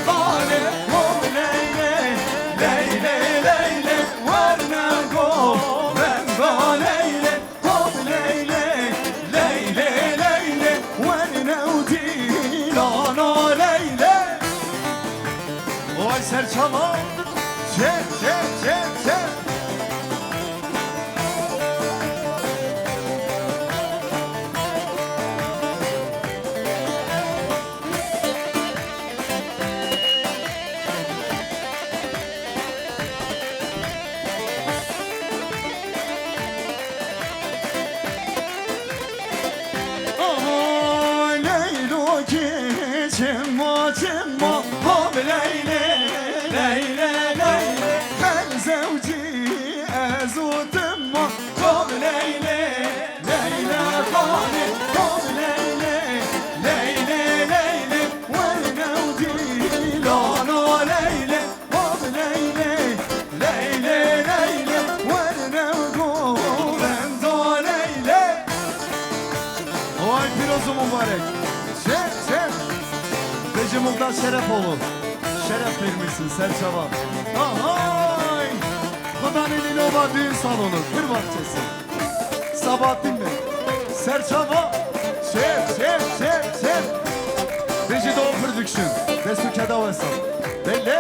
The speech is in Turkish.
خانه هو لیلی لیلی لیلی ورنه گو رنگا لیلی هو لیلی لیلی لیلی ورنه و دیلانا لیلی وای سرچما چه چه چه چه Cimma cimma hop leyli leyli leyli ben zevci ezutumma hop leyli leyli khani hop leyli leyli leyli والنودي لونو ليلي hop leyli leyli leyli والنودو bendo leyli Vay pirozu mübarek Beci Muhtar Şerefoğlu şeref vermişsin Serçava. Ahay! Kudanın İnova Düğün Salonu, Kır Bahçesi. Sabahattin Bey, Serçava, şef. Beci Doğu Production, Resul Kedavesa. Belli